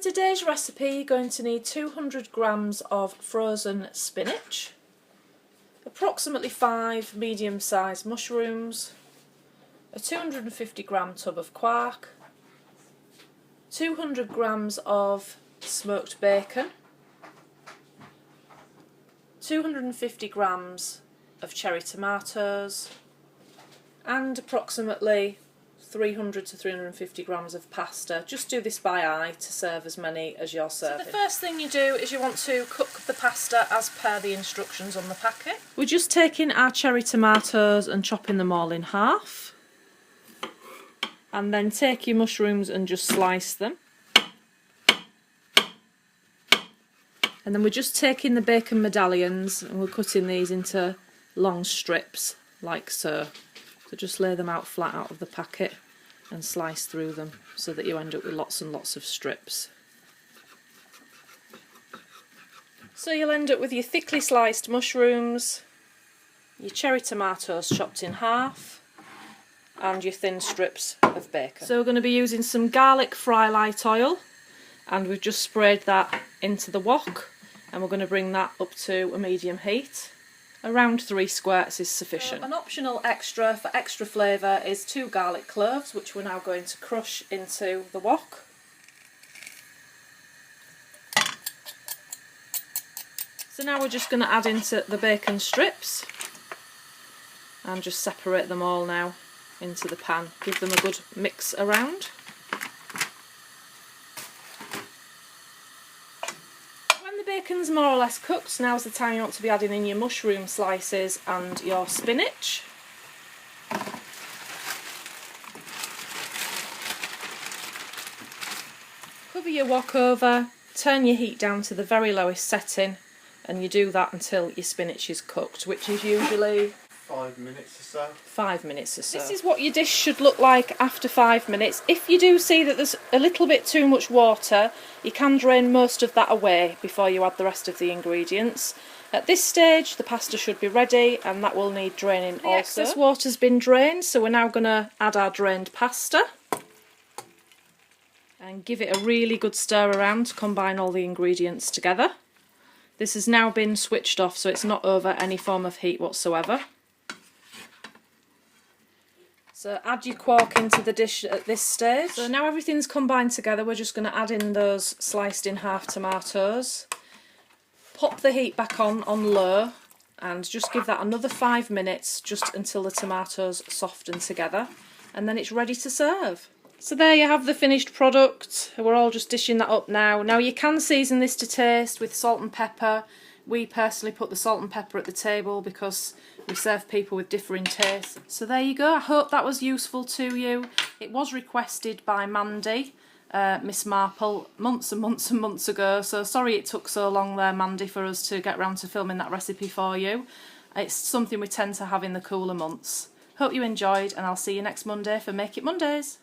today's recipe you're going to need 200 grams of frozen spinach, approximately 5 medium-sized mushrooms, a 250 gram tub of quark, 200 grams of smoked bacon, 250 grams of cherry tomatoes, and approximately 300 to 350 grams of pasta. Just do this by eye to serve as many as you're serving. So the first thing you do is you want to cook the pasta as per the instructions on the packet. We're just taking our cherry tomatoes and chopping them all in half. And then take your mushrooms and just slice them. And then we're just taking the bacon medallions and we're cutting these into long strips like so. So just lay them out flat out of the packet and slice through them so that you end up with lots and lots of strips. So you'll end up with your thickly sliced mushrooms, your cherry tomatoes chopped in half, and your thin strips of bacon. So we're going to be using some garlic fry light oil, and we've just sprayed that into the wok, and we're going to bring that up to a medium heat. Around 3 squirts is sufficient. So an optional extra for extra flavour is 2 garlic cloves, which we're now going to crush into the wok. So now we're just going to add into the bacon strips and just separate them all now into the pan. Give them a good mix around. Bacon's more or less cooked, now's the time you want to be adding in your mushroom slices and your spinach. Cover your wok over, turn your heat down to the very lowest setting, and you do that until your spinach is cooked, which is usually 5 minutes or so. 5 minutes or so. This is what your dish should look like after 5 minutes. If you do see that there's a little bit too much water, you can drain most of that away before you add the rest of the ingredients. At this stage the pasta should be ready, and that will need draining also. The excess water's been drained, so we're now going to add our drained pasta and give it a really good stir around to combine all the ingredients together. This has now been switched off, so it's not over any form of heat whatsoever. So add your quark into the dish at this stage. So now everything's combined together, we're just going to add in those sliced in half tomatoes. Pop the heat back on low and just give that another 5 minutes, just until the tomatoes soften together, and then it's ready to serve. So there you have the finished product. We're all just dishing that up now. Now you can season this to taste with salt and pepper. We personally put the salt and pepper at the table because we serve people with differing tastes. So there you go, I hope that was useful to you. It was requested by Mandy, Miss Marple, months and months and months ago, so sorry it took so long there, Mandy, for us to get round to filming that recipe for you. It's something we tend to have in the cooler months. Hope you enjoyed, and I'll see you next Monday for Make It Mondays.